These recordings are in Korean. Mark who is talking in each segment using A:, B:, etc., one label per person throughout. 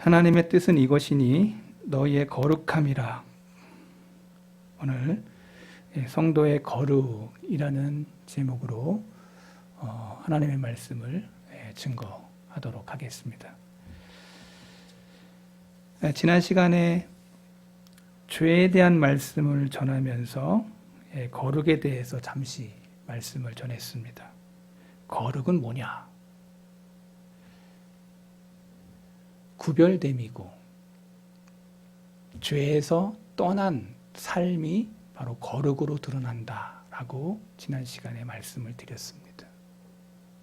A: 하나님의 뜻은 이것이니 너희의 거룩함이라. 오늘 성도의 거룩이라는 제목으로 하나님의 말씀을 증거하도록 하겠습니다. 지난 시간에 죄에 대한 말씀을 전하면서 거룩에 대해서 잠시 말씀을 전했습니다. 거룩은 뭐냐? 구별됨이고 죄에서 떠난 삶이 바로 거룩으로 드러난다라고 지난 시간에 말씀을 드렸습니다.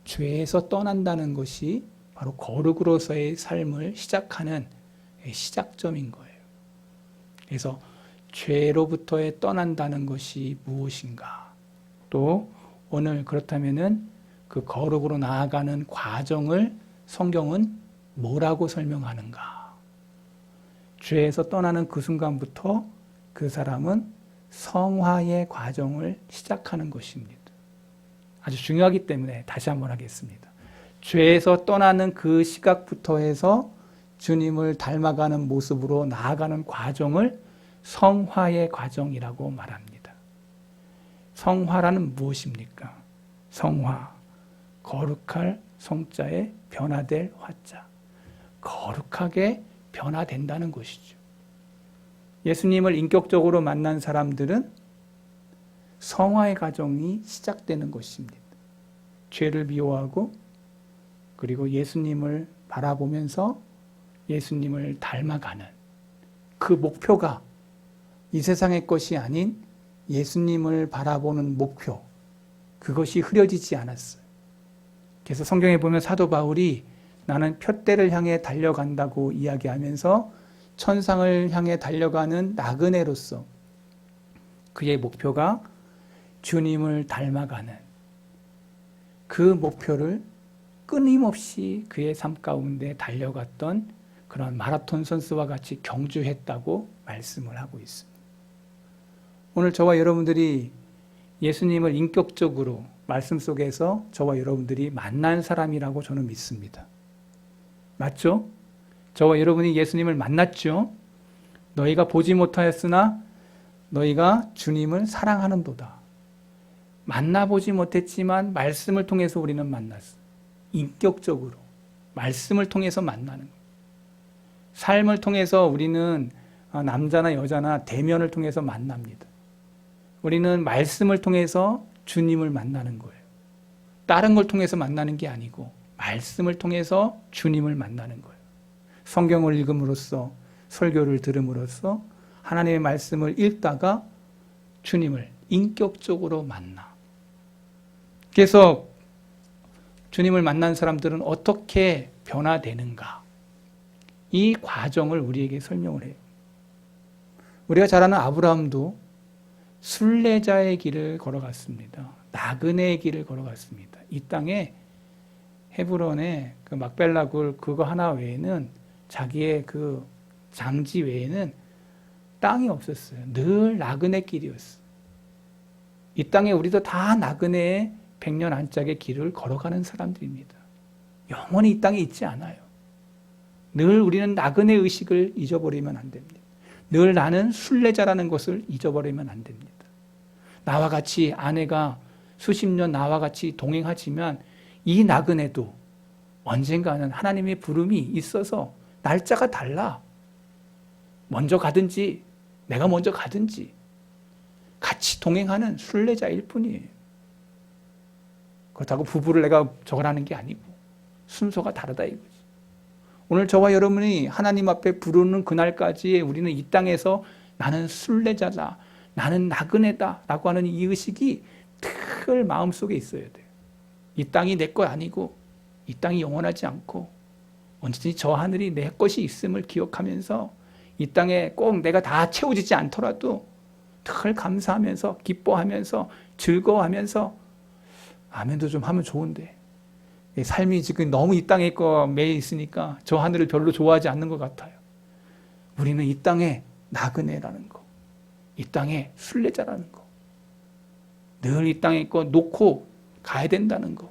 A: 죄에서 떠난다는 것이 바로 거룩으로서의 삶을 시작하는 시작점인 거예요. 그래서 죄로부터의 떠난다는 것이 무엇인가? 또 오늘 그렇다면은 그 거룩으로 나아가는 과정을 성경은 뭐라고 설명하는가? 죄에서 떠나는 그 순간부터 그 사람은 성화의 과정을 시작하는 것입니다. 아주 중요하기 때문에 다시 한번 하겠습니다. 죄에서 떠나는 그 시각부터 해서 주님을 닮아가는 모습으로 나아가는 과정을 성화의 과정이라고 말합니다. 성화라는 무엇입니까? 성화, 거룩할 성자에 변화될 화자. 거룩하게 변화된다는 것이죠. 예수님을 인격적으로 만난 사람들은 성화의 과정이 시작되는 것입니다. 죄를 미워하고 그리고 예수님을 바라보면서 예수님을 닮아가는 그 목표가 이 세상의 것이 아닌 예수님을 바라보는 목표, 그것이 흐려지지 않았어요. 그래서 성경에 보면 사도 바울이 나는 푯대를 향해 달려간다고 이야기하면서 천상을 향해 달려가는 나그네로서 그의 목표가 주님을 닮아가는 그 목표를 끊임없이 그의 삶 가운데 달려갔던 그런 마라톤 선수와 같이 경주했다고 말씀을 하고 있습니다. 오늘 저와 여러분들이 예수님을 인격적으로 말씀 속에서 저와 여러분들이 만난 사람이라고 저는 믿습니다. 맞죠? 저와 여러분이 예수님을 만났죠? 너희가 보지 못하였으나 너희가 주님을 사랑하는도다. 만나보지 못했지만 말씀을 통해서 우리는 만났어요. 인격적으로 말씀을 통해서 만나는 거예요. 삶을 통해서 우리는 남자나 여자나 대면을 통해서 만납니다. 우리는 말씀을 통해서 주님을 만나는 거예요. 다른 걸 통해서 만나는 게 아니고 말씀을 통해서 주님을 만나는 거예요. 성경을 읽음으로써 설교를 들음으로써 하나님의 말씀을 읽다가 주님을 인격적으로 만나. 그래서 주님을 만난 사람들은 어떻게 변화되는가? 이 과정을 우리에게 설명을 해요. 우리가 잘 아는 아브라함도 순례자의 길을 걸어갔습니다. 나그네의 길을 걸어갔습니다. 이 땅에 헤브론의 그 막벨라 굴 그거 하나 외에는 자기의 그 장지 외에는 땅이 없었어요. 늘 나그네 길이었어요. 이 땅에 우리도 다 나그네의 백년 안짝의 길을 걸어가는 사람들입니다. 영원히 이 땅에 있지 않아요. 늘 우리는 나그네 의식을 잊어버리면 안 됩니다. 늘 나는 순례자라는 것을 잊어버리면 안 됩니다. 나와 같이 아내가 수십 년 나와 같이 동행하지만 이 나그네도 언젠가는 하나님의 부름이 있어서 날짜가 달라. 먼저 가든지 내가 먼저 가든지 같이 동행하는 순례자일 뿐이에요. 그렇다고 부부를 내가 저걸 하는 게 아니고 순서가 다르다 이거지. 오늘 저와 여러분이 하나님 앞에 부르는 그날까지 우리는 이 땅에서 나는 순례자다, 나는 나그네다 라고 하는 이 의식이 늘 마음속에 있어야 돼요. 이 땅이 내 것 아니고 이 땅이 영원하지 않고 언제든지 저 하늘이 내 것이 있음을 기억하면서 이 땅에 꼭 내가 다 채워지지 않더라도 늘 감사하면서 기뻐하면서 즐거워하면서 아멘도 좀 하면 좋은데 삶이 지금 너무 이 땅에 매여 있으니까 저 하늘을 별로 좋아하지 않는 것 같아요. 우리는 이 땅에 나그네라는 거, 이 땅에 순례자라는 거, 늘 이 땅에 거 놓고 가야 된다는 거.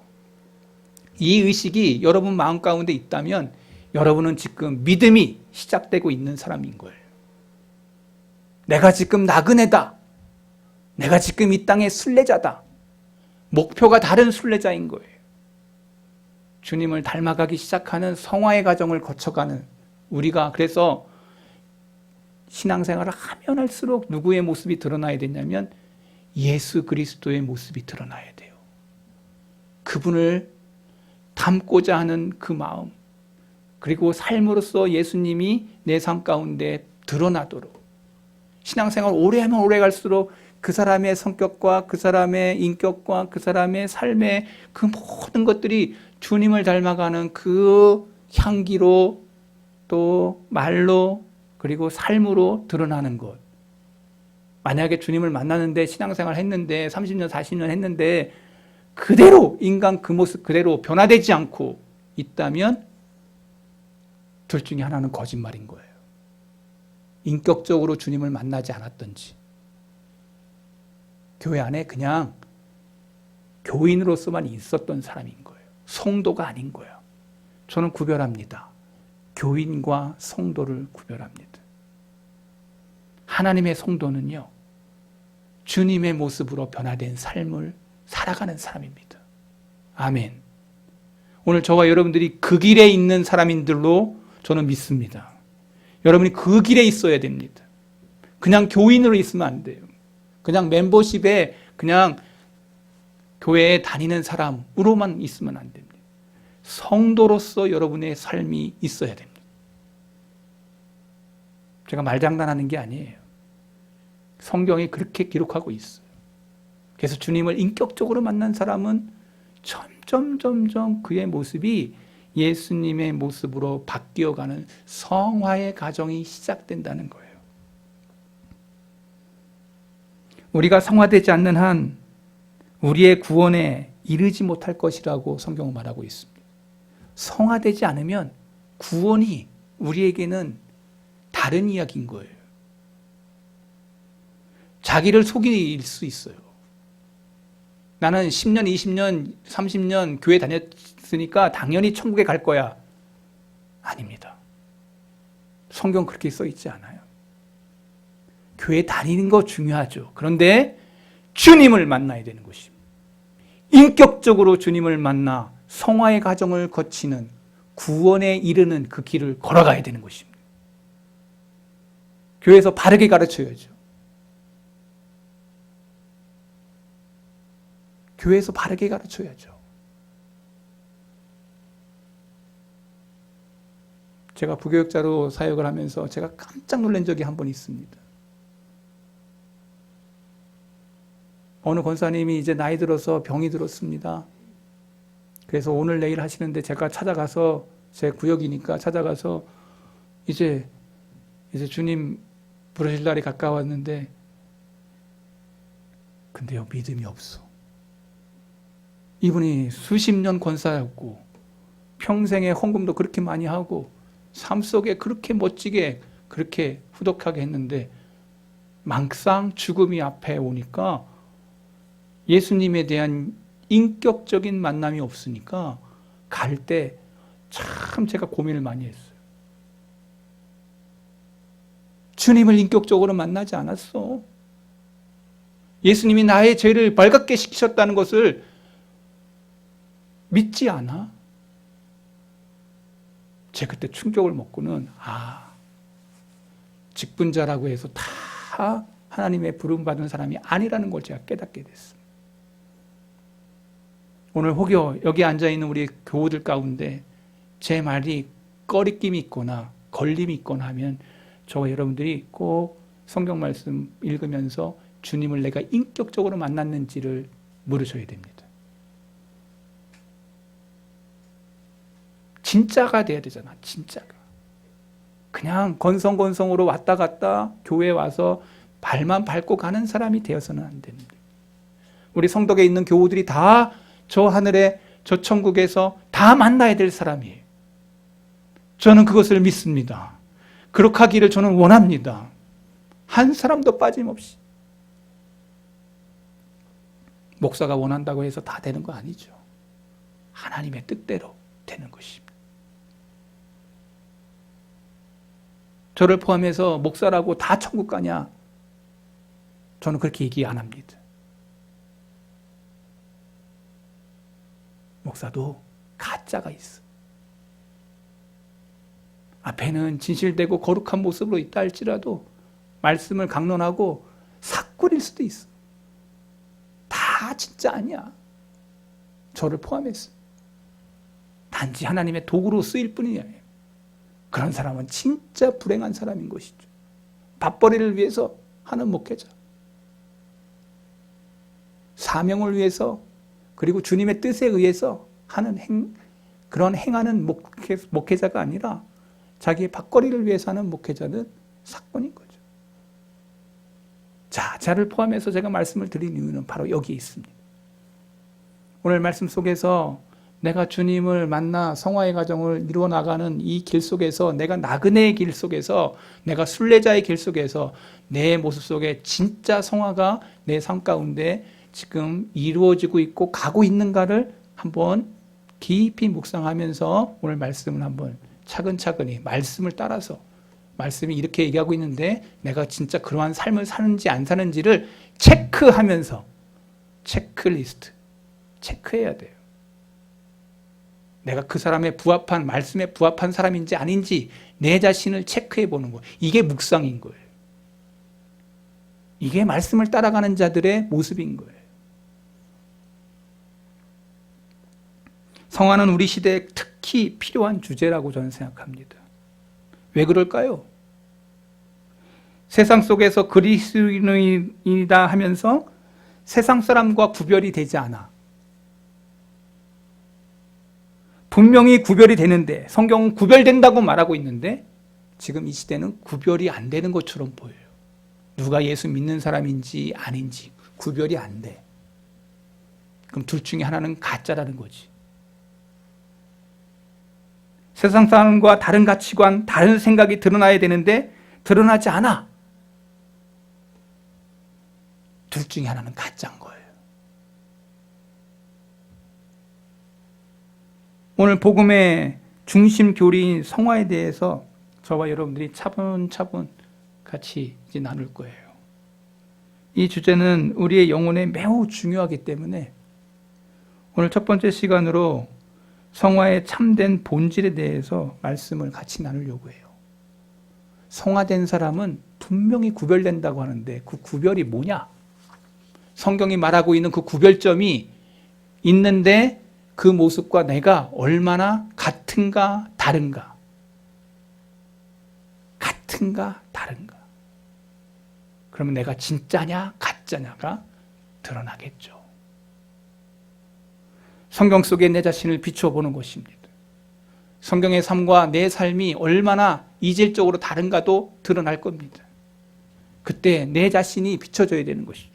A: 이 의식이 여러분 마음 가운데 있다면 여러분은 지금 믿음이 시작되고 있는 사람인 거예요. 내가 지금 나그네다. 내가 지금 이 땅의 순례자다. 목표가 다른 순례자인 거예요. 주님을 닮아가기 시작하는 성화의 과정을 거쳐가는 우리가, 그래서 신앙생활을 하면 할수록 누구의 모습이 드러나야 되냐면 예수 그리스도의 모습이 드러나야 돼요. 그분을 닮고자 하는 그 마음, 그리고 삶으로서 예수님이 내 삶 가운데 드러나도록, 신앙생활 오래 하면 오래 갈수록 그 사람의 성격과 그 사람의 인격과 그 사람의 삶의 그 모든 것들이 주님을 닮아가는 그 향기로, 또 말로, 그리고 삶으로 드러나는 것. 만약에 주님을 만나는데 신앙생활 했는데 30년 40년 했는데 그대로 인간 그 모습 그대로 변화되지 않고 있다면 둘 중에 하나는 거짓말인 거예요. 인격적으로 주님을 만나지 않았던지, 교회 안에 그냥 교인으로서만 있었던 사람인 거예요. 성도가 아닌 거예요. 저는 구별합니다. 교인과 성도를 구별합니다. 하나님의 성도는요, 주님의 모습으로 변화된 삶을 살아가는 사람입니다. 아멘. 오늘 저와 여러분들이 그 길에 있는 사람인들로 저는 믿습니다. 여러분이 그 길에 있어야 됩니다. 그냥 교인으로 있으면 안 돼요. 그냥 멤버십에 그냥 교회에 다니는 사람으로만 있으면 안 됩니다. 성도로서 여러분의 삶이 있어야 됩니다. 제가 말장난하는 게 아니에요. 성경이 그렇게 기록하고 있어요. 그래서 주님을 인격적으로 만난 사람은 점점 그의 모습이 예수님의 모습으로 바뀌어가는 성화의 과정이 시작된다는 거예요. 우리가 성화되지 않는 한 우리의 구원에 이르지 못할 것이라고 성경은 말하고 있습니다. 성화되지 않으면 구원이 우리에게는 다른 이야기인 거예요. 자기를 속일 수 있어요. 나는 10년, 20년, 30년 교회 다녔으니까 당연히 천국에 갈 거야. 아닙니다. 성경 그렇게 써 있지 않아요. 교회 다니는 거 중요하죠. 그런데 주님을 만나야 되는 것입니다. 인격적으로 주님을 만나 성화의 과정을 거치는, 구원에 이르는 그 길을 걸어가야 되는 것입니다. 교회에서 바르게 가르쳐야죠. 교회에서 바르게 가르쳐야죠. 제가 부교육자로 사역을 하면서 제가 깜짝 놀란 적이 한 번 있습니다. 어느 권사님이 이제 나이 들어서 병이 들었습니다. 그래서 오늘 내일 하시는데 제가 찾아가서, 제 구역이니까 찾아가서 이제 주님 부르실 날이 가까웠는데, 근데요, 믿음이 없어. 이분이 수십 년 권사였고 평생에 헌금도 그렇게 많이 하고 삶 속에 그렇게 멋지게 그렇게 후덕하게 했는데 막상 죽음이 앞에 오니까 예수님에 대한 인격적인 만남이 없으니까 갈 때 참 제가 고민을 많이 했어요. 주님을 인격적으로 만나지 않았어. 예수님이 나의 죄를 발갑게 시키셨다는 것을 믿지 않아? 제가 그때 충격을 먹고는, 직분자라고 해서 다 하나님의 부름받은 사람이 아니라는 걸 제가 깨닫게 됐어요. 오늘 혹여 여기 앉아있는 우리 교우들 가운데 제 말이 꺼리낌이 있거나 걸림이 있거나 하면 저와 여러분들이 꼭 성경 말씀 읽으면서 주님을 내가 인격적으로 만났는지를 물으셔야 됩니다. 진짜가 돼야 되잖아. 진짜가. 그냥 건성건성으로 왔다 갔다 교회에 와서 발만 밟고 가는 사람이 되어서는 안 됩니다. 우리 성덕에 있는 교우들이 다 저 하늘에 저 천국에서 다 만나야 될 사람이에요. 저는 그것을 믿습니다. 그렇게 하기를 저는 원합니다. 한 사람도 빠짐없이. 목사가 원한다고 해서 다 되는 거 아니죠. 하나님의 뜻대로 되는 것입니다. 저를 포함해서 목사라고 다 천국 가냐? 저는 그렇게 얘기 안 합니다. 목사도 가짜가 있어. 앞에는 진실되고 거룩한 모습으로 있다 할지라도 말씀을 강론하고 삭구릴 수도 있어. 다 진짜 아니야. 저를 포함해서. 단지 하나님의 도구로 쓰일 뿐이야. 그런 사람은 진짜 불행한 사람인 것이죠. 밥벌이를 위해서 하는 목회자. 사명을 위해서 그리고 주님의 뜻에 의해서 하는 그런 행하는 목회자가 아니라 자기의 밥벌이를 위해서 하는 목회자는 사건인 거죠. 자, 저를 포함해서 제가 말씀을 드린 이유는 바로 여기에 있습니다. 오늘 말씀 속에서 내가 주님을 만나 성화의 과정을 이루어 나가는 이 길 속에서, 내가 나그네의 길 속에서, 내가 순례자의 길 속에서 내 모습 속에 진짜 성화가 내 삶 가운데 지금 이루어지고 있고 가고 있는가를 한번 깊이 묵상하면서 오늘 말씀을 한번 차근차근히 말씀을 따라서, 말씀이 이렇게 얘기하고 있는데 내가 진짜 그러한 삶을 사는지 안 사는지를 체크하면서, 체크리스트 체크해야 돼요. 내가 그 사람의 부합한, 말씀에 부합한 사람인지 아닌지 내 자신을 체크해 보는 거예요. 이게 묵상인 거예요. 이게 말씀을 따라가는 자들의 모습인 거예요. 성화는 우리 시대에 특히 필요한 주제라고 저는 생각합니다. 왜 그럴까요? 세상 속에서 그리스도인이다 하면서 세상 사람과 구별이 되지 않아. 분명히 구별이 되는데, 성경은 구별된다고 말하고 있는데 지금 이 시대는 구별이 안 되는 것처럼 보여요. 누가 예수 믿는 사람인지 아닌지 구별이 안 돼. 그럼 둘 중에 하나는 가짜라는 거지. 세상 사람과 다른 가치관, 다른 생각이 드러나야 되는데 드러나지 않아. 둘 중에 하나는 가짜인 거예요. 오늘 복음의 중심 교리인 성화에 대해서 저와 여러분들이 차분차분 같이 이제 나눌 거예요. 이 주제는 우리의 영혼에 매우 중요하기 때문에 오늘 첫 번째 시간으로 성화의 참된 본질에 대해서 말씀을 같이 나누려고 해요. 성화된 사람은 분명히 구별된다고 하는데 그 구별이 뭐냐? 성경이 말하고 있는 그 구별점이 있는데 그 모습과 내가 얼마나 같은가 다른가? 같은가 다른가? 그러면 내가 진짜냐 가짜냐가 드러나겠죠. 성경 속에 내 자신을 비춰보는 것입니다. 성경의 삶과 내 삶이 얼마나 이질적으로 다른가도 드러날 겁니다. 그때 내 자신이 비춰져야 되는 것이죠.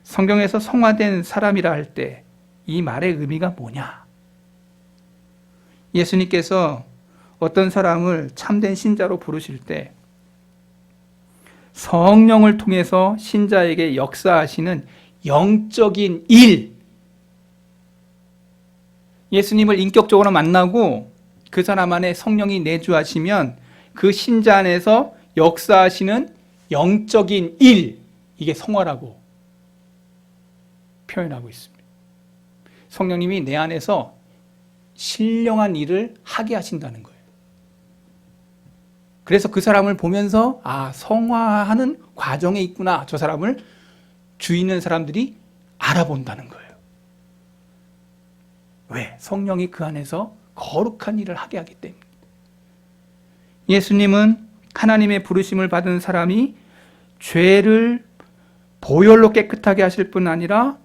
A: 성경에서 성화된 사람이라 할 때 이 말의 의미가 뭐냐? 예수님께서 어떤 사람을 참된 신자로 부르실 때 성령을 통해서 신자에게 역사하시는 영적인 일, 예수님을 인격적으로 만나고 그 사람 안에 성령이 내주하시면 그 신자 안에서 역사하시는 영적인 일, 이게 성화라고 표현하고 있습니다. 성령님이 내 안에서 신령한 일을 하게 하신다는 거예요. 그래서 그 사람을 보면서 아, 성화하는 과정에 있구나. 저 사람을 주위 있는 사람들이 알아본다는 거예요. 왜? 성령이 그 안에서 거룩한 일을 하게 하기 때문에. 예수님은 하나님의 부르심을 받은 사람이 죄를 보혈로 깨끗하게 하실 뿐 아니라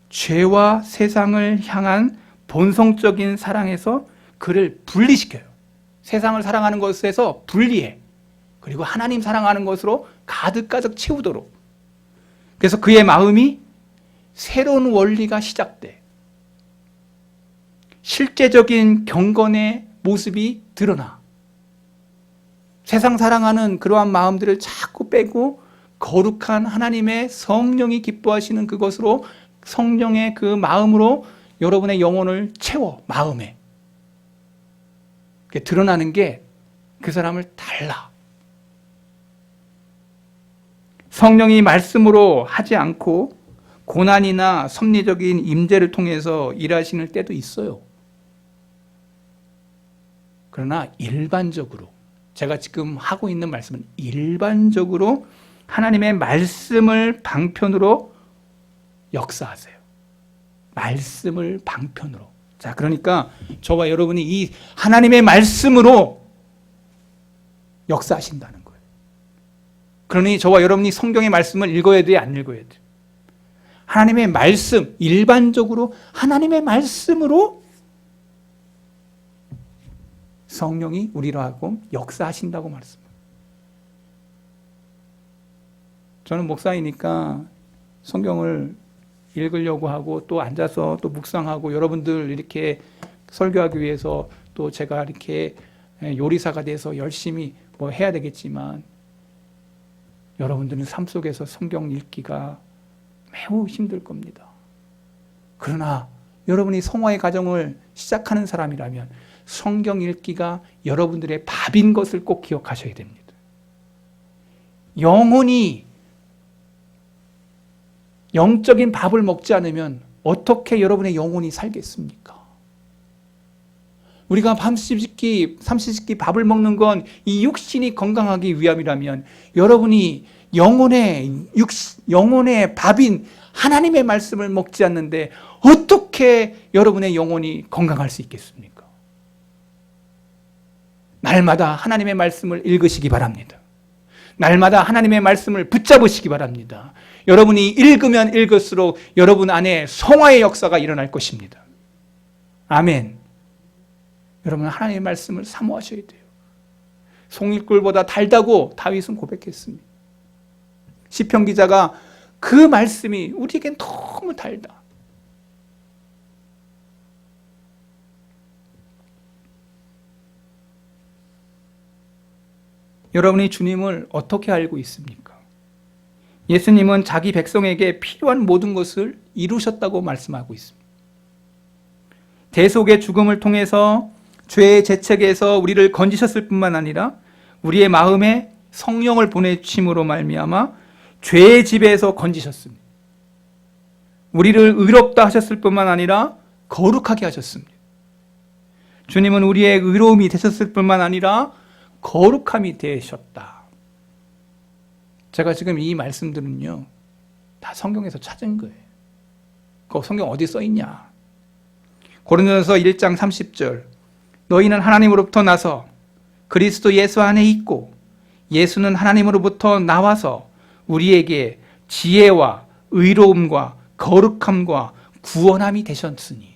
A: 죄와 세상을 향한 본성적인 사랑에서 그를 분리시켜요. 세상을 사랑하는 것에서 분리해. 그리고 하나님 사랑하는 것으로 가득가득 채우도록. 그래서 그의 마음이 새로운 원리가 시작돼. 실제적인 경건의 모습이 드러나. 세상 사랑하는 그러한 마음들을 자꾸 빼고 거룩한 하나님의 성령이 기뻐하시는 그것으로, 성령의 그 마음으로 여러분의 영혼을 채워. 마음에 드러나는 게 그 사람을 달라. 성령이 말씀으로 하지 않고 고난이나 섭리적인 임재를 통해서 일하시는 때도 있어요. 그러나 일반적으로 제가 지금 하고 있는 말씀은 일반적으로 하나님의 말씀을 방편으로 역사하세요. 말씀을 방편으로. 자, 그러니까 저와 여러분이 이 하나님의 말씀으로 역사하신다는 거예요. 그러니 저와 여러분이 성경의 말씀을 읽어야 돼, 안 읽어야 돼? 하나님의 말씀, 일반적으로 하나님의 말씀으로 성령이 우리로 하고 역사하신다고 말씀합니다. 저는 목사이니까 성경을 읽으려고 하고 또 앉아서 또 묵상하고 여러분들 이렇게 설교하기 위해서 또 제가 이렇게 요리사가 돼서 열심히 뭐 해야 되겠지만 여러분들은 삶 속에서 성경 읽기가 매우 힘들 겁니다. 그러나 여러분이 성화의 과정을 시작하는 사람이라면 성경 읽기가 여러분들의 밥인 것을 꼭 기억하셔야 됩니다. 영혼이 영적인 밥을 먹지 않으면 어떻게 여러분의 영혼이 살겠습니까? 우리가 삼시세끼 밥을 먹는 건 이 육신이 건강하기 위함이라면 여러분이 영혼의 밥인 하나님의 말씀을 먹지 않는데 어떻게 여러분의 영혼이 건강할 수 있겠습니까? 날마다 하나님의 말씀을 읽으시기 바랍니다. 날마다 하나님의 말씀을 붙잡으시기 바랍니다. 여러분이 읽으면 읽을수록 여러분 안에 성화의 역사가 일어날 것입니다. 아멘. 여러분 하나님의 말씀을 사모하셔야 돼요. 송이꿀보다 달다고 다윗은 고백했습니다. 시편 기자가 그 말씀이 우리에겐 너무 달다. 여러분이 주님을 어떻게 알고 있습니까? 예수님은 자기 백성에게 필요한 모든 것을 이루셨다고 말씀하고 있습니다. 대속의 죽음을 통해서 죄의 죄책에서 우리를 건지셨을 뿐만 아니라 우리의 마음에 성령을 보내심으로 말미암아 죄의 지배에서 건지셨습니다. 우리를 의롭다 하셨을 뿐만 아니라 거룩하게 하셨습니다. 주님은 우리의 의로움이 되셨을 뿐만 아니라 거룩함이 되셨다. 제가 지금 이 말씀들은요 다 성경에서 찾은 거예요. 그 성경 어디 써 있냐? 고린도전서 1장 30절 너희는 하나님으로부터 나서 그리스도 예수 안에 있고 예수는 하나님으로부터 나와서 우리에게 지혜와 의로움과 거룩함과 구원함이 되셨으니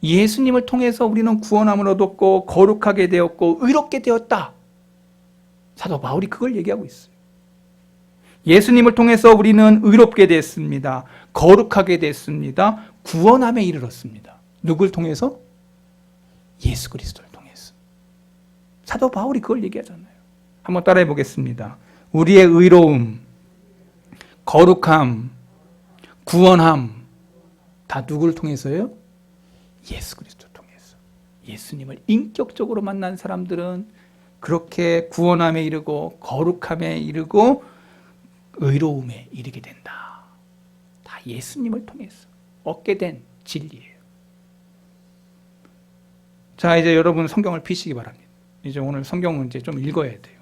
A: 예수님을 통해서 우리는 구원함을 얻었고 거룩하게 되었고 의롭게 되었다. 사도 바울이 그걸 얘기하고 있어요. 예수님을 통해서 우리는 의롭게 됐습니다. 거룩하게 됐습니다. 구원함에 이르렀습니다. 누굴 통해서? 예수 그리스도를 통해서. 사도 바울이 그걸 얘기하잖아요. 한번 따라해 보겠습니다. 우리의 의로움, 거룩함, 구원함 다 누구를 통해서요? 예수 그리스도를 통해서. 예수님을 인격적으로 만난 사람들은 그렇게 구원함에 이르고 거룩함에 이르고 의로움에 이르게 된다. 다 예수님을 통해서 얻게 된 진리예요. 자, 이제 여러분 성경을 피시기 바랍니다. 이제 오늘 성경은 이제 좀 읽어야 돼요.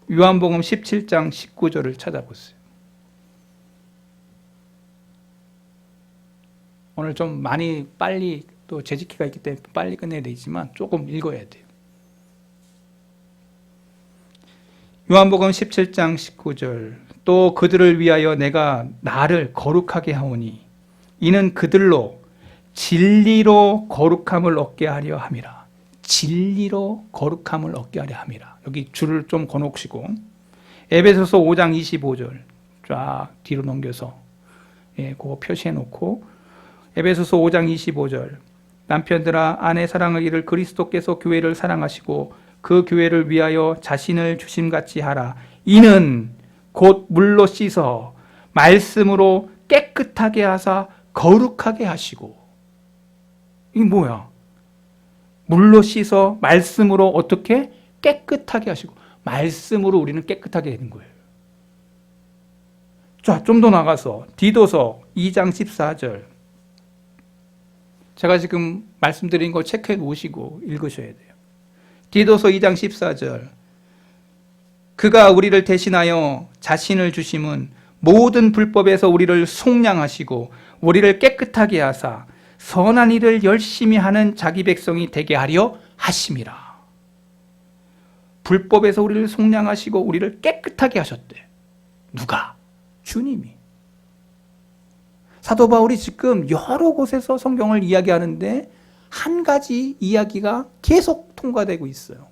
A: 요한복음 17장 19절을 찾아보세요. 오늘 좀 많이 빨리 또 재직기가 있기 때문에 빨리 끝내야 되지만 조금 읽어야 돼요. 요한복음 17장 19절 또 그들을 위하여 내가 나를 거룩하게 하오니 이는 그들로 진리로 거룩함을 얻게 하려 함이라. 진리로 거룩함을 얻게 하려 함이라. 여기 줄을 좀 거놓으시고 에베소서 5장 25절 쫙 뒤로 넘겨서 그거 표시해 놓고 에베소서 5장 25절 남편들아 아내 사랑하기를 그리스도께서 교회를 사랑하시고 그 교회를 위하여 자신을 주심같이 하라. 이는 곧 물로 씻어 말씀으로 깨끗하게 하사 거룩하게 하시고. 이게 뭐야? 물로 씻어 말씀으로 어떻게? 깨끗하게 하시고 말씀으로 우리는 깨끗하게 되는 거예요. 자, 좀 더 나가서 디도서 2장 14절. 제가 지금 말씀드린 거 체크해 놓으시고 읽으셔야 돼요. 디도서 2장 14절. 그가 우리를 대신하여 자신을 주심은 모든 불법에서 우리를 속량하시고 우리를 깨끗하게 하사 선한 일을 열심히 하는 자기 백성이 되게 하려 하심이라. 불법에서 우리를 속량하시고 우리를 깨끗하게 하셨대. 누가? 주님이. 사도 바울이 지금 여러 곳에서 성경을 이야기하는데 한 가지 이야기가 계속 통과되고 있어요.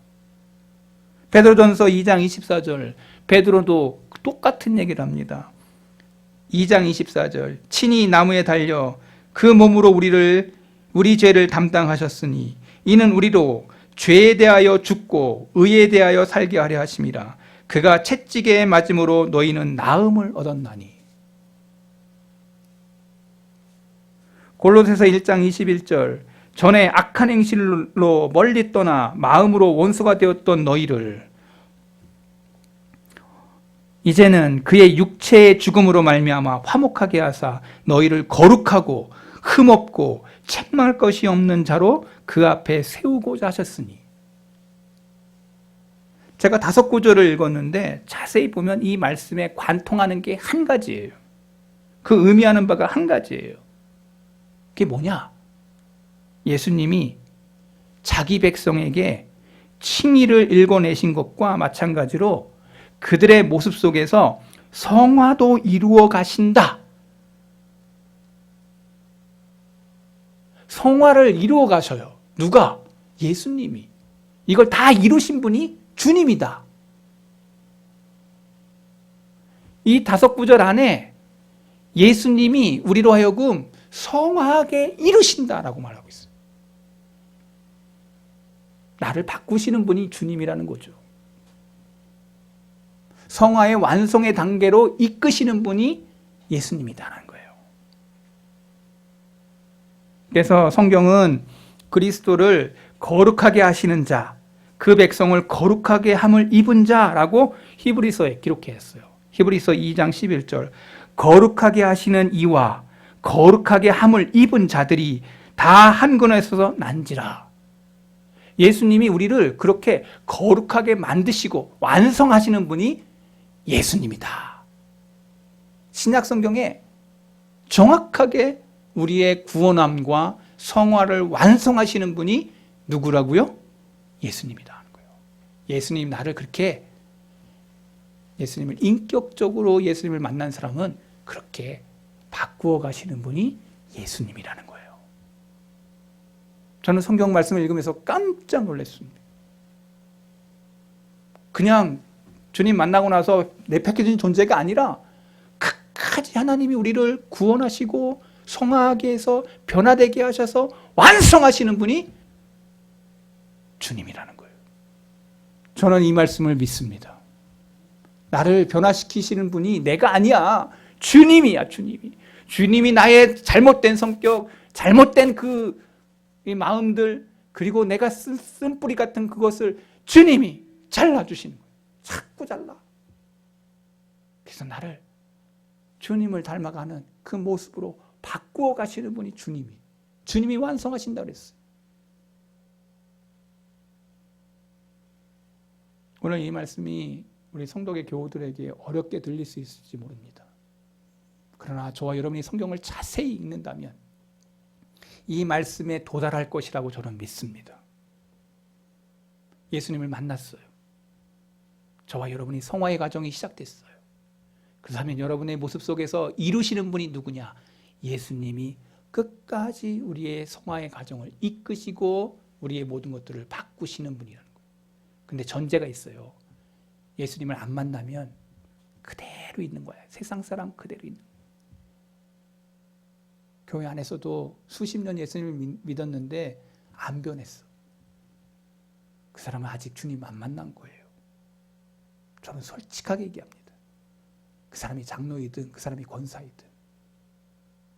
A: 베드로전서 2장 24절, 베드로도 똑같은 얘기를 합니다. 2장 24절, 친히 나무에 달려 그 몸으로 우리 죄를 담당하셨으니 이는 우리로 죄에 대하여 죽고 의에 대하여 살게 하려 하심이라. 그가 채찍에 맞음으로 너희는 나음을 얻었나니. 골로새서 1장 21절, 전에 악한 행실로 멀리 떠나 마음으로 원수가 되었던 너희를 이제는 그의 육체의 죽음으로 말미암아 화목하게 하사 너희를 거룩하고 흠없고 책망할 것이 없는 자로 그 앞에 세우고자 하셨으니. 제가 5구절을 읽었는데 자세히 보면 이 말씀에 관통하는 게 한 가지예요. 그 의미하는 바가 한 가지예요. 그게 뭐냐? 예수님이 자기 백성에게 칭의를 읽어내신 것과 마찬가지로 그들의 모습 속에서 성화도 이루어 가신다. 성화를 이루어 가셔요. 누가? 예수님이. 이걸 다 이루신 분이 주님이다. 이 5구절 안에 예수님이 우리로 하여금 성화하게 이루신다라고 말하고 있어요. 나를 바꾸시는 분이 주님이라는 거죠. 성화의 완성의 단계로 이끄시는 분이 예수님이다라는 거예요. 그래서 성경은 그리스도를 거룩하게 하시는 자, 그 백성을 거룩하게 함을 입은 자라고 히브리서에 기록했어요. 히브리서 2장 11절. 거룩하게 하시는 이와 거룩하게 함을 입은 자들이 다 한 근원에서 난지라. 예수님이 우리를 그렇게 거룩하게 만드시고 완성하시는 분이 예수님이다. 신약 성경에 정확하게 우리의 구원함과 성화를 완성하시는 분이 누구라고요? 예수님이다 하는 거예요. 예수님 나를 그렇게 예수님을 인격적으로 예수님을 만난 사람은 그렇게 바꾸어 가시는 분이 예수님이라는 거예요. 저는 성경 말씀을 읽으면서 깜짝 놀랐습니다. 그냥 주님 만나고 나서 내팽개친 존재가 아니라 끝까지 하나님이 우리를 구원하시고 성화하게 해서 변화되게 하셔서 완성하시는 분이 주님이라는 거예요. 저는 이 말씀을 믿습니다. 나를 변화시키시는 분이 내가 아니야. 주님이야, 주님이. 주님이 나의 잘못된 성격, 잘못된 그 마음들, 그리고 내가 쓴 뿌리 같은 그것을 주님이 잘라주시는 거예요. 자꾸 잘라. 그래서 나를 주님을 닮아가는 그 모습으로 바꾸어 가시는 분이 주님이 완성하신다고 그랬어요. 오늘 이 말씀이 우리 성도계 교우들에게 어렵게 들릴 수 있을지 모릅니다. 그러나 저와 여러분이 성경을 자세히 읽는다면 이 말씀에 도달할 것이라고 저는 믿습니다. 예수님을 만났어요. 저와 여러분이 성화의 과정이 시작됐어요. 그렇다면 여러분의 모습 속에서 이루시는 분이 누구냐? 예수님이 끝까지 우리의 성화의 과정을 이끄시고 우리의 모든 것들을 바꾸시는 분이라는 거예요. 근데 전제가 있어요. 예수님을 안 만나면 그대로 있는 거예요. 세상 사람 그대로 있는 거예요. 교회 안에서도 수십 년 예수님을 믿었는데 안 변했어. 그 사람은 아직 주님 안 만난 거예요. 저는 솔직하게 얘기합니다. 그 사람이 장로이든 그 사람이 권사이든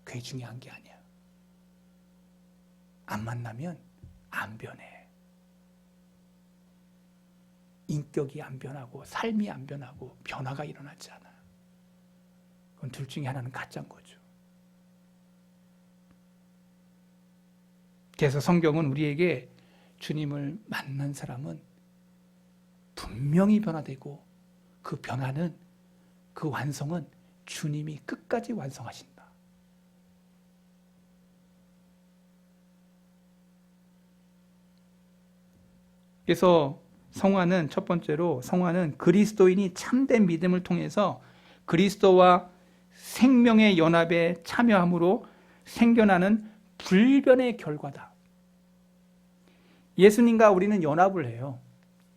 A: 그게 중요한 게 아니야. 안 만나면 안 변해. 인격이 안 변하고 삶이 안 변하고 변화가 일어나지 않아요. 그건 둘 중에 하나는 가짜인 거죠. 그래서 성경은 우리에게 주님을 만난 사람은 분명히 변화되고 그 변화는, 그 완성은 주님이 끝까지 완성하신다. 그래서 성화는, 첫 번째로 성화는 그리스도인이 참된 믿음을 통해서 그리스도와 생명의 연합에 참여함으로 생겨나는 불변의 결과다. 예수님과 우리는 연합을 해요.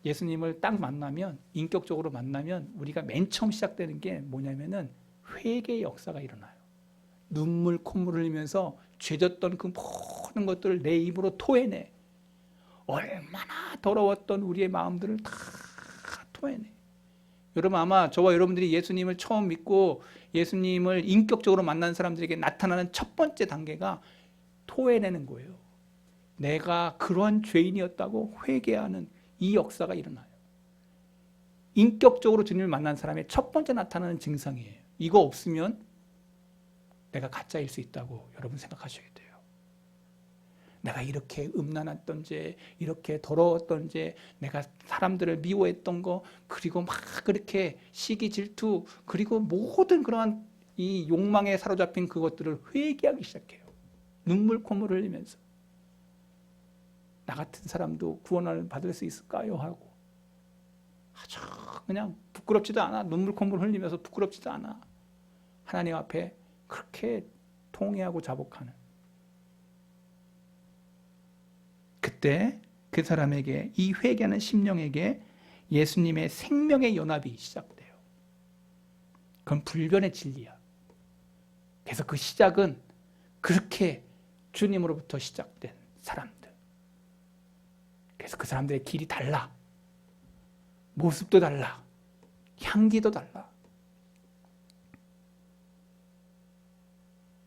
A: 예수님을 딱 만나면, 인격적으로 만나면 우리가 맨 처음 시작되는 게 뭐냐면은 회개의 역사가 일어나요. 눈물, 콧물 흘리면서 죄졌던 그 모든 것들을 내 입으로 토해내. 얼마나 더러웠던 우리의 마음들을 다 토해내. 여러분, 아마 저와 여러분들이 예수님을 처음 믿고 예수님을 인격적으로 만난 사람들에게 나타나는 첫 번째 단계가 토해내는 거예요. 내가 그런 죄인이었다고 회개하는 이 역사가 일어나요. 인격적으로 주님을 만난 사람의 첫 번째 나타나는 증상이에요. 이거 없으면 내가 가짜일 수 있다고 여러분 생각하셔야 돼요. 내가 이렇게 음란했던 죄, 이렇게 더러웠던 죄, 내가 사람들을 미워했던 거, 그리고 막 그렇게 시기, 질투, 그리고 모든 그러한 이 욕망에 사로잡힌 그것들을 회개하기 시작해요. 눈물, 콧물 흘리면서. 나 같은 사람도 구원을 받을 수 있을까요? 하고 아주 그냥 부끄럽지도 않아. 눈물, 콧물 흘리면서 부끄럽지도 않아. 하나님 앞에 그렇게 통회하고 자복하는. 그때 그 사람에게, 이 회개하는 심령에게 예수님의 생명의 연합이 시작돼요. 그건 불변의 진리야. 그래서 그 시작은 그렇게 주님으로부터 시작된 사람들. 그래서 그 사람들의 길이 달라. 모습도 달라. 향기도 달라.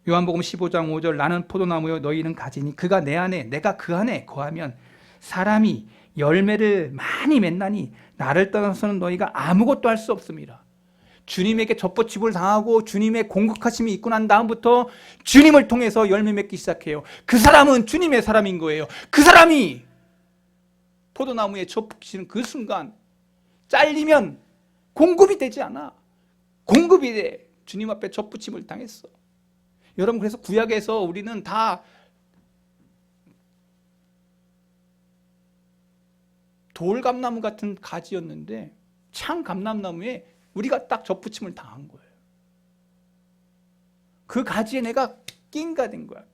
A: 요한복음 15장 5절, 나는 포도나무요 너희는 가지니 그가 내 안에 내가 그 안에 거하면 사람이 열매를 많이 맺나니 나를 떠나서는 너희가 아무것도 할 수 없습니다. 주님에게 젖붙임을 당하고 주님의 공급하심이 있고 난 다음부터 주님을 통해서 열매 맺기 시작해요. 그 사람은 주님의 사람인 거예요. 그 사람이 포도나무에 젖붙이는 그 순간 잘리면 공급이 되지 않아. 공급이 돼. 주님 앞에 젖붙임을 당했어. 여러분, 그래서 구약에서 우리는 다 돌감나무 같은 가지였는데 창감람나무에 우리가 딱 젖붙임을 당한 거예요. 그 가지에 내가 낀가 된 거야.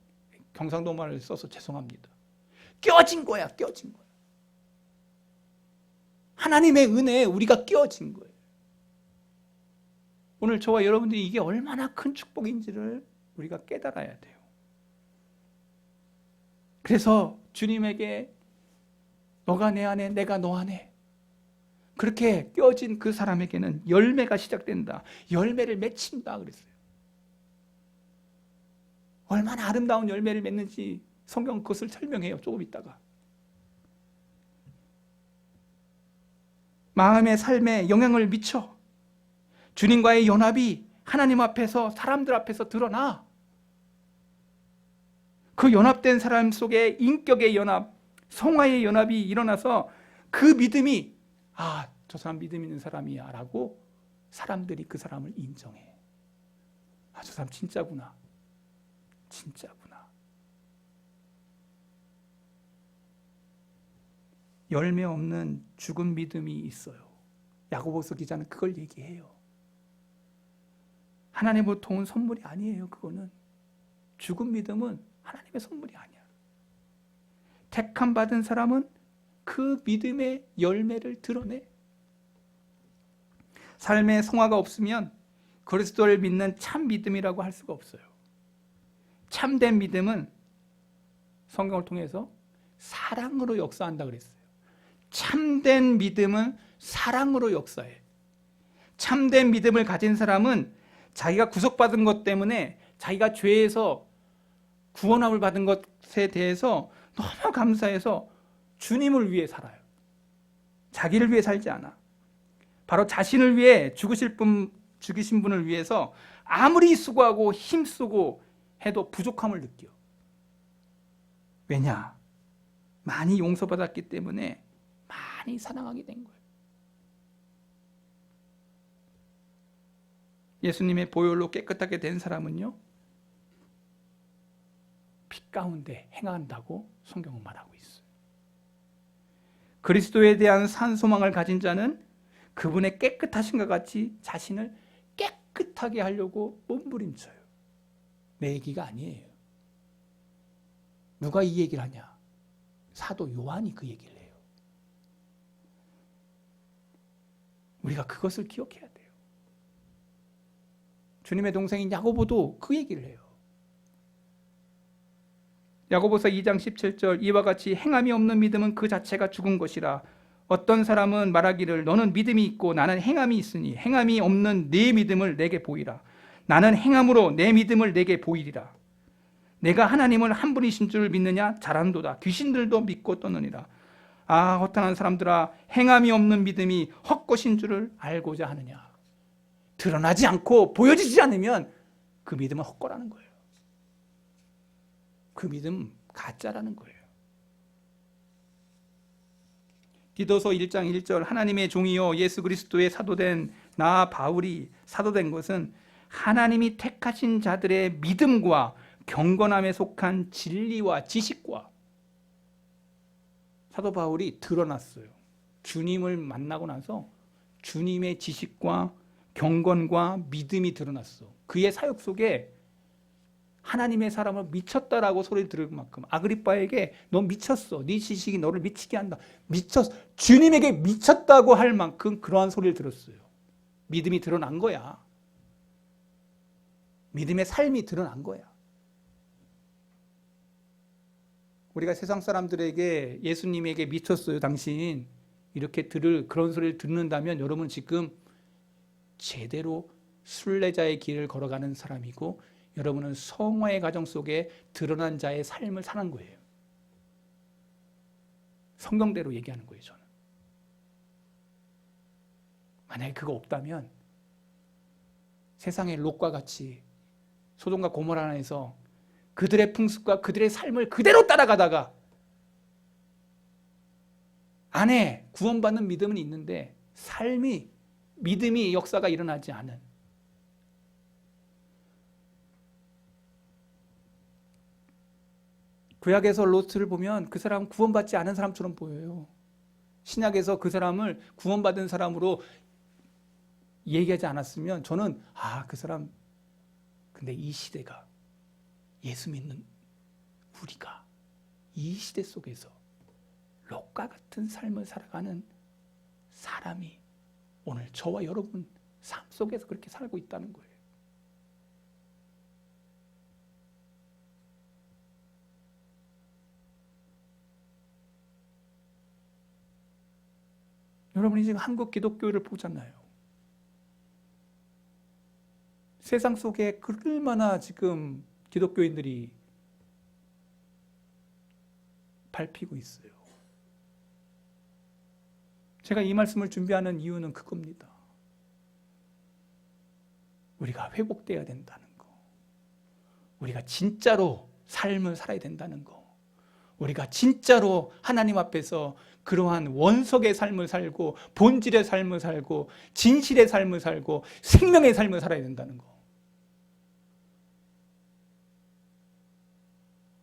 A: 경상도 말을 써서 죄송합니다. 껴진 거야. 껴진 거야. 하나님의 은혜에 우리가 끼어진 거예요. 오늘 저와 여러분들이 이게 얼마나 큰 축복인지를 우리가 깨달아야 돼요. 그래서 주님에게 너가 내 안에 내가 너 안에 그렇게 껴진 그 사람에게는 열매가 시작된다. 열매를 맺힌다 그랬어요. 얼마나 아름다운 열매를 맺는지 성경 그것을 설명해요. 조금 있다가. 마음의 삶에 영향을 미쳐. 주님과의 연합이 하나님 앞에서, 사람들 앞에서 드러나. 그 연합된 사람 속에 인격의 연합, 성화의 연합이 일어나서 그 믿음이, 아, 저 사람 믿음 있는 사람이야 라고 사람들이 그 사람을 인정해. 아, 저 사람 진짜구나. 진짜구나. 열매 없는 죽은 믿음이 있어요. 야고보서 기자는 그걸 얘기해요. 하나님으로부터 온 선물이 아니에요. 그거는 죽은 믿음은 하나님의 선물이 아니야. 택함 받은 사람은 그 믿음의 열매를 드러내. 삶에 성화가 없으면 그리스도를 믿는 참 믿음이라고 할 수가 없어요. 참된 믿음은 성경을 통해서 사랑으로 역사한다 그랬어요. 참된 믿음은 사랑으로 역사해. 참된 믿음을 가진 사람은 자기가 구속받은 것 때문에 자기가 죄에서 구원함을 받은 것에 대해서 너무 감사해서 주님을 위해 살아요. 자기를 위해 살지 않아. 바로 자신을 위해 죽이신 분을 위해서 아무리 수고하고 힘쓰고 해도 부족함을 느껴. 왜냐? 많이 용서받았기 때문에 많이 사랑하게 된 거예요. 예수님의 보혈로 깨끗하게 된 사람은요, 빛 가운데 행한다고 성경은 말하고 있어요. 그리스도에 대한 산 소망을 가진 자는 그분의 깨끗하심과 같이 자신을 깨끗하게 하려고 몸부림쳐요. 내 얘기가 아니에요. 누가 이 얘기를 하냐? 사도 요한이 그 얘기를 해요. 우리가 그것을 기억해야 돼요. 주님의 동생인 야고보도 그 얘기를 해요. 야고보서 2장 17절, 이와 같이 행함이 없는 믿음은 그 자체가 죽은 것이라. 어떤 사람은 말하기를 너는 믿음이 있고 나는 행함이 있으니 행함이 없는 네 믿음을 내게 보이라. 나는 행함으로 내 믿음을 내게 보이리라. 내가 하나님을 한 분이신 줄 믿느냐? 잘한도다. 귀신들도 믿고 떠느니라. 아, 허탄한 사람들아, 행함이 없는 믿음이 헛것인 줄을 알고자 하느냐? 드러나지 않고 보여지지 않으면 그 믿음은 헛거라는 거예요. 그 믿음 가짜라는 거예요. 디도서 1장 1절, 하나님의 종이요 예수 그리스도의 사도된 나 바울이 사도된 것은 하나님이 택하신 자들의 믿음과 경건함에 속한 진리와 지식과, 사도 바울이 드러났어요. 주님을 만나고 나서 주님의 지식과 경건과 믿음이 드러났어. 그의 사역 속에 하나님의 사람을 미쳤다라고 소리를 들을 만큼, 아그리빠에게 너 미쳤어. 네 지식이 너를 미치게 한다. 미쳤어. 주님에게 미쳤다고 할 만큼 그러한 소리를 들었어요. 믿음이 드러난 거야. 믿음의 삶이 드러난 거야. 우리가 세상 사람들에게 예수님에게 미쳤어요, 당신. 이렇게 그런 소리를 듣는다면 여러분 지금 제대로 순례자의 길을 걸어가는 사람이고, 여러분은 성화의 과정 속에 드러난 자의 삶을 사는 거예요. 성경대로 얘기하는 거예요, 저는. 만약에 그거 없다면 세상의 롯과 같이 소돔과 고모라 안에서 그들의 풍습과 그들의 삶을 그대로 따라가다가 안에 구원받는 믿음은 있는데 삶이, 믿음이 역사가 일어나지 않은, 구약에서 롯을 보면 그 사람은 구원받지 않은 사람처럼 보여요. 신약에서 그 사람을 구원받은 사람으로 얘기하지 않았으면 저는 그 사람, 근데 이 시대가, 예수 믿는 우리가 이 시대 속에서 롯과 같은 삶을 살아가는 사람이 오늘 저와 여러분 삶 속에서 그렇게 살고 있다는 거예요. 여러분이 지금 한국 기독교를 보잖아요. 세상 속에 얼마나 지금 기독교인들이 밟히고 있어요. 제가 이 말씀을 준비하는 이유는 그겁니다. 우리가 회복되어야 된다는 거. 우리가 진짜로 삶을 살아야 된다는 거. 우리가 진짜로 하나님 앞에서 그러한 원석의 삶을 살고 본질의 삶을 살고 진실의 삶을 살고 생명의 삶을 살아야 된다는 거.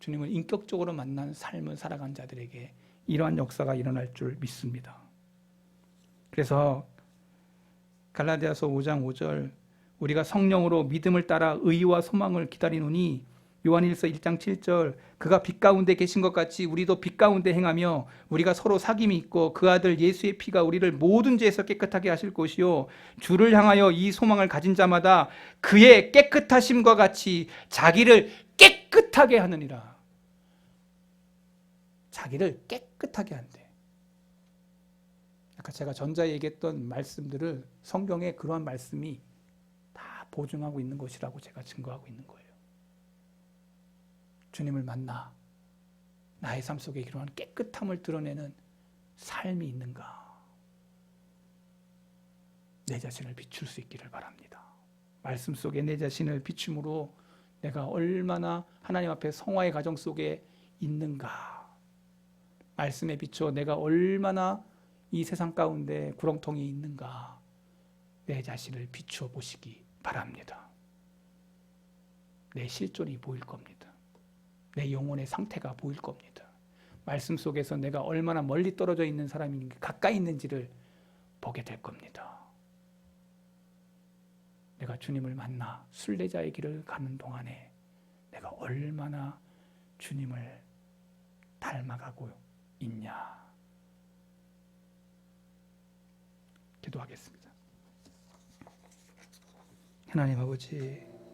A: 주님을 인격적으로 만난 삶을 살아간 자들에게 이러한 역사가 일어날 줄 믿습니다. 그래서 갈라디아서 5장 5절, 우리가 성령으로 믿음을 따라 의와 소망을 기다리노니, 요한일서 1장 7절, 그가 빛 가운데 계신 것 같이 우리도 빛 가운데 행하며 우리가 서로 사귐이 있고 그 아들 예수의 피가 우리를 모든 죄에서 깨끗하게 하실 것이요 주를 향하여 이 소망을 가진 자마다 그의 깨끗하심과 같이 자기를 깨끗하게 하느니라. 자기를 깨끗하게 한대. 아까 제가 전자에 얘기했던 말씀들을 성경에 그러한 말씀이 다 보증하고 있는 것이라고 제가 증거하고 있는 거예요. 주님을 만나 나의 삶 속에 이러한 깨끗함을 드러내는 삶이 있는가? 내 자신을 비출 수 있기를 바랍니다. 말씀 속에 내 자신을 비춤으로 내가 얼마나 하나님 앞에 성화의 가정 속에 있는가, 말씀에 비춰 내가 얼마나 이 세상 가운데 구렁텅이에 있는가, 내 자신을 비추어 보시기 바랍니다. 내 실존이 보일 겁니다. 내 영혼의 상태가 보일 겁니다. 말씀 속에서 내가 얼마나 멀리 떨어져 있는 사람인가 가까이 있는지를 보게 될 겁니다. 내가 주님을 만나 순례자의 길을 가는 동안에 내가 얼마나 주님을 닮아가고 있냐. 기도하겠습니다. 하나님 아버지,